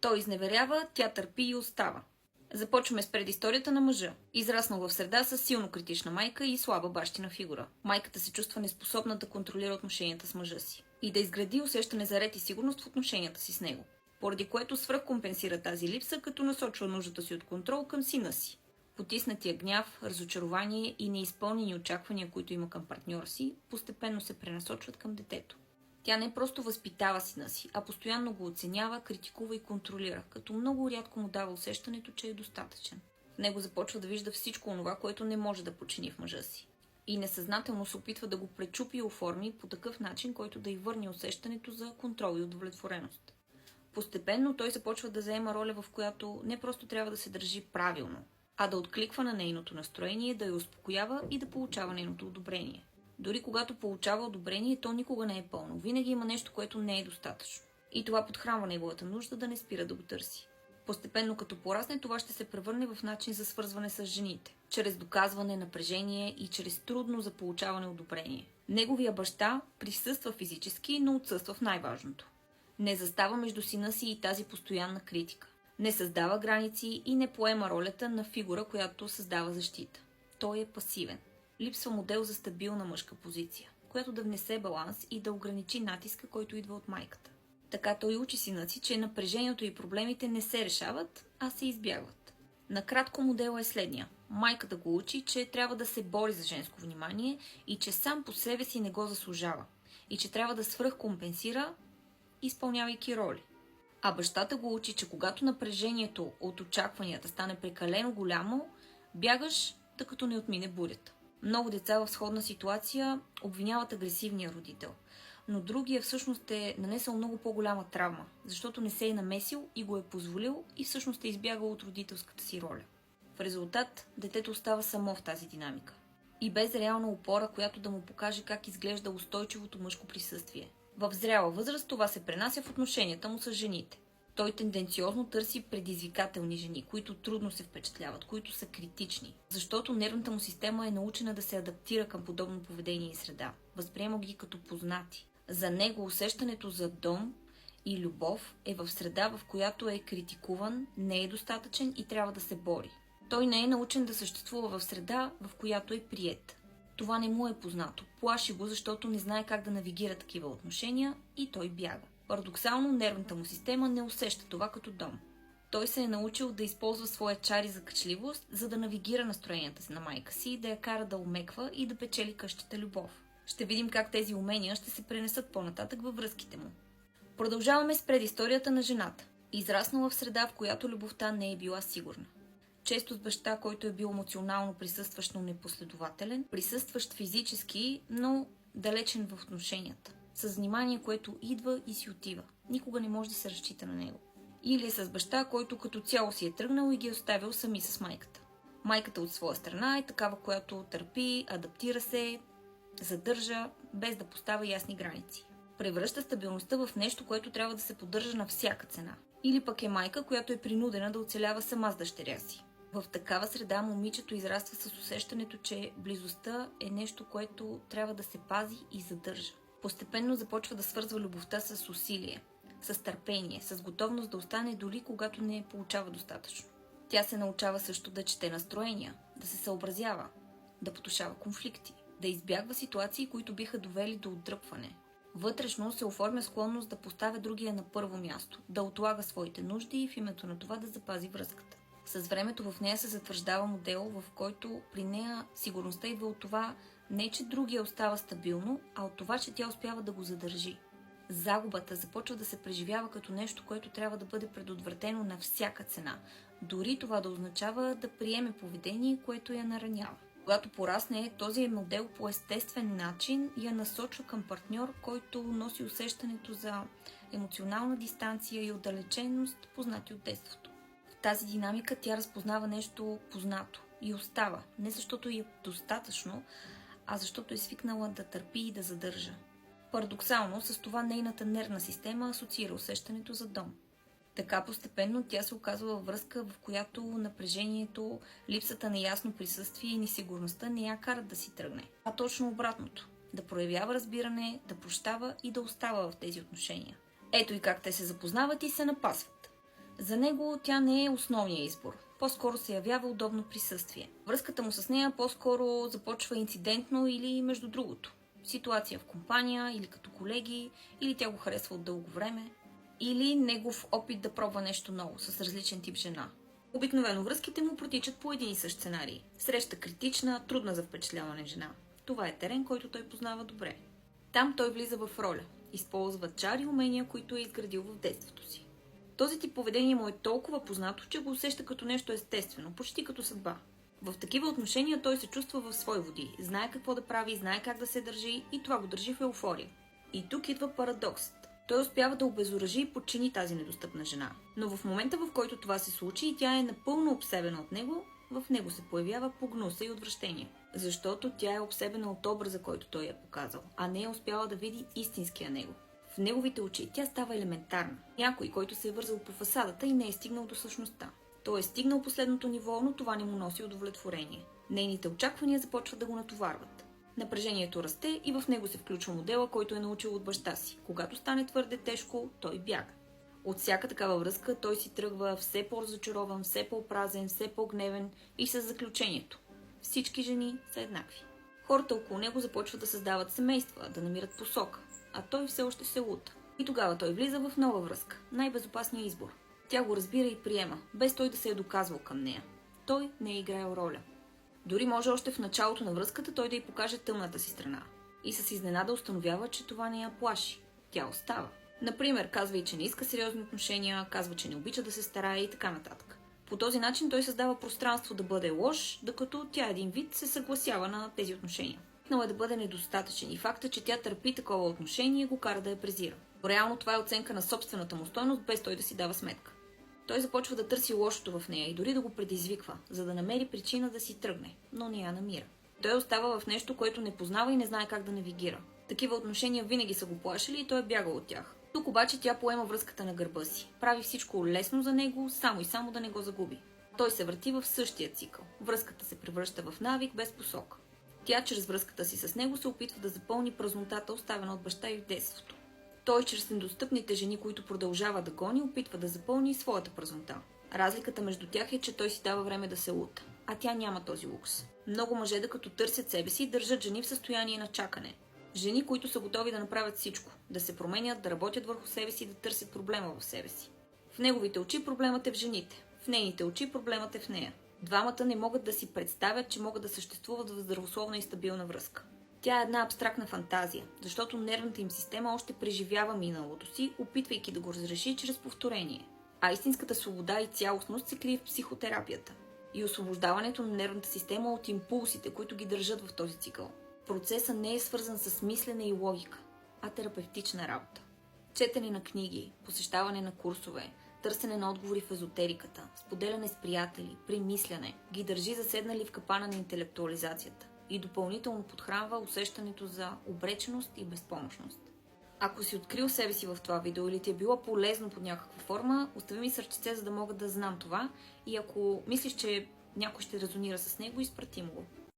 Той изневерява, тя търпи и остава. Започваме с предисторията на мъжа. Израснал в среда с силно критична майка и слаба бащина фигура. Майката се чувства неспособна да контролира отношенията с мъжа си и да изгради усещане за ред и сигурност в отношенията си с него, поради което свръхкомпенсира тази липса, като насочва нуждата си от контрол към сина си. Потиснатия гняв, разочарование и неизпълнени очаквания, които има към партньора си, постепенно се пренасочват към детето. Тя не просто възпитава сина си, а постоянно го оценява, критикува и контролира, като много рядко му дава усещането, че е достатъчен. В него започва да вижда всичко онова, което не може да почини в мъжа си. И несъзнателно се опитва да го пречупи и оформи по такъв начин, който да й върне усещането за контрол и удовлетвореност. Постепенно той започва да заема роля, в която не просто трябва да се държи правилно, а да откликва на нейното настроение, да я успокоява и да получава нейното одобрение. Дори когато получава одобрение, то никога не е пълно. Винаги има нещо, което не е достатъчно. И това подхранва неговата нужда да не спира да го търси. Постепенно като порасне, това ще се превърне в начин за свързване с жените. Чрез доказване, напрежение и чрез трудно за получаване одобрение. Неговия баща присъства физически, но отсъства в най-важното. Не застава между сина си и тази постоянна критика. Не създава граници и не поема ролята на фигура, която създава защита. Той е пасивен. Липсва модел за стабилна мъжка позиция, която да внесе баланс и да ограничи натиска, който идва от майката. Така той учи сина си, че напрежението и проблемите не се решават, а се избягват. Накратко модела е следния. Майката го учи, че трябва да се бори за женско внимание и че сам по себе си не го заслужава. И че трябва да свръхкомпенсира, изпълнявайки роли. А бащата го учи, че когато напрежението от очакванията стане прекалено голямо, бягаш, докато не отмине бурята. Много деца в сходна ситуация обвиняват агресивния родител, но другия всъщност е нанесъл много по-голяма травма, защото не се е намесил и го е позволил и всъщност е избягал от родителската си роля. В резултат, детето остава само в тази динамика и без реална опора, която да му покаже как изглежда устойчивото мъжко присъствие. В зряла възраст това се пренася в отношенията му с жените. Той тенденциозно търси предизвикателни жени, които трудно се впечатляват, които са критични, защото нервната му система е научена да се адаптира към подобно поведение и среда. Възприема ги като познати. За него усещането за дом и любов е в среда, в която е критикуван, не е достатъчен и трябва да се бори. Той не е научен да съществува в среда, в която е приет. Това не му е познато. Плаши го, защото не знае как да навигира такива отношения и той бяга. Парадоксално, нервната му система не усеща това като дом. Той се е научил да използва своя чар и закачливост, за да навигира настроенията си на майка си, да я кара да омеква и да печели къщата любов. Ще видим как тези умения ще се пренесат по-нататък във връзките му. Продължаваме с предисторията на жената. Израснала в среда, в която любовта не е била сигурна. Често с баща, който е бил емоционално присъстващ, но непоследователен, присъстващ физически, но далечен в отношенията. С внимание, което идва и си отива. Никога не може да се разчита на него. Или е с баща, който като цяло си е тръгнал и ги е оставил сами с майката. Майката от своя страна е такава, която търпи, адаптира се, задържа, без да поставя ясни граници. Превръща стабилността в нещо, което трябва да се поддържа на всяка цена. Или пък е майка, която е принудена да оцелява сама с дъщеря си. В такава среда момичето израства с усещането, че близостта е нещо, което трябва да се пази и задържа. Постепенно започва да свързва любовта с усилие, с търпение, с готовност да остане дори когато не получава достатъчно. Тя се научава също да чете настроения, да се съобразява, да потушава конфликти, да избягва ситуации, които биха довели до отдръпване. Вътрешно се оформя склонност да поставя другия на първо място, да отлага своите нужди и в името на това да запази връзката. С времето в нея се затвърждава модел, в който при нея сигурността идва от това не, че другия остава стабилно, а от това, че тя успява да го задържи. Загубата започва да се преживява като нещо, което трябва да бъде предотвратено на всяка цена. Дори това да означава да приеме поведение, което я наранява. Когато порасне, този модел по естествен начин я насочва към партньор, който носи усещането за емоционална дистанция и отдалеченост, познати от детството. В тази динамика тя разпознава нещо познато и остава, не защото е достатъчно, а защото е свикнала да търпи и да задържа. Парадоксално, с това нейната нервна система асоциира усещането за дом. Така постепенно тя се оказва във връзка, в която напрежението, липсата на ясно присъствие и несигурността не я карат да си тръгне, а точно обратното – да проявява разбиране, да прощава и да остава в тези отношения. Ето и как те се запознават и се напасват. За него тя не е основният избор. По-скоро се явява удобно присъствие. Връзката му с нея по-скоро започва инцидентно или между другото. Ситуация в компания или като колеги, или тя го харесва от дълго време, или негов опит да пробва нещо ново с различен тип жена. Обикновено връзките му протичат по един и същ сценарий. Среща критична, трудна за впечатляване жена. Това е терен, който той познава добре. Там той влиза в роля, използва чари и умения, които е изградил в детството си. Този тип поведение му е толкова познато, че го усеща като нещо естествено, почти като съдба. В такива отношения той се чувства в свои води, знае какво да прави, знае как да се държи и това го държи в еуфория. И тук идва парадоксът. Той успява да обезоръжи и подчини тази недостъпна жена. Но в момента, в който това се случи и тя е напълно обсебена от него, в него се появява погнуса и отвращение. Защото тя е обсебена от образа, който той е показал, а не е успяла да види истинския него. В неговите очи тя става елементарна. Някой, който се е вързал по фасадата и не е стигнал до същността. Той е стигнал последното ниво, но това не му носи удовлетворение. Нейните очаквания започват да го натоварват. Напрежението расте и в него се включва модела, който е научил от баща си. Когато стане твърде тежко, той бяга. От всяка такава връзка той си тръгва все по-разочарован, все по-празен, все по-гневен и с заключението. Всички жени са еднакви. Хората около него започват да създават семейства, да намират посока, а той все още се лута. И тогава той влиза в нова връзка, най-безопасният избор. Тя го разбира и приема, без той да се е доказвал към нея. Той не е играел роля. Дори може още в началото на връзката той да й покаже тъмната си страна. И с изненада установява, че това не я плаши. Тя остава. Например, казва и, че не иска сериозни отношения, казва, че не обича да се старае и така нататък. По този начин той създава пространство да бъде лош, докато тя един вид се съгласява на тези отношения. Но е да бъде недостатъчен и факта, че тя търпи такова отношение, го кара да я презира. Реално това е оценка на собствената му стойност, без той да си дава сметка. Той започва да търси лошото в нея и дори да го предизвиква, за да намери причина да си тръгне, но не я намира. Той остава в нещо, което не познава и не знае как да навигира. Такива отношения винаги са го плашили и той е бягал от тях. Тук обаче тя поема връзката на гърба си. Прави всичко лесно за него, само и само да не го загуби. Той се върти в същия цикъл. Връзката се превръща в навик без посока. Тя чрез връзката си с него се опитва да запълни празнотата, оставена от баща и в детството. Той чрез недостъпните жени, които продължава да гони, опитва да запълни своята празнота. Разликата между тях е, че той си дава време да се лута, а тя няма този лукс. Много мъже, докато търсят себе си, държат жени в състояние на чакане. Жени, които са готови да направят всичко, да се променят, да работят върху себе си, да търсят проблема в себе си. В неговите очи проблемът е в жените, в нейните очи проблемът е в нея. Двамата не могат да си представят, че могат да съществуват в здравословна и стабилна връзка. Тя е една абстрактна фантазия, защото нервната им система още преживява миналото си, опитвайки да го разреши чрез повторение. А истинската свобода и цялостност се крие в психотерапията и освобождаването на нервната система от импулсите, които ги държат в този цикъл. Процесът не е свързан с мислене и логика, а терапевтична работа. Четене на книги, посещаване на курсове, търсене на отговори в езотериката, споделяне с приятели, премисляне, ги държи заседнали в капана на интелектуализацията и допълнително подхранва усещането за обреченост и безпомощност. Ако си открил себе си в това видео или ти е било полезно под някаква форма, остави ми сърчице, за да мога да знам това, и ако мислиш, че някой ще резонира с него, изпрати му го.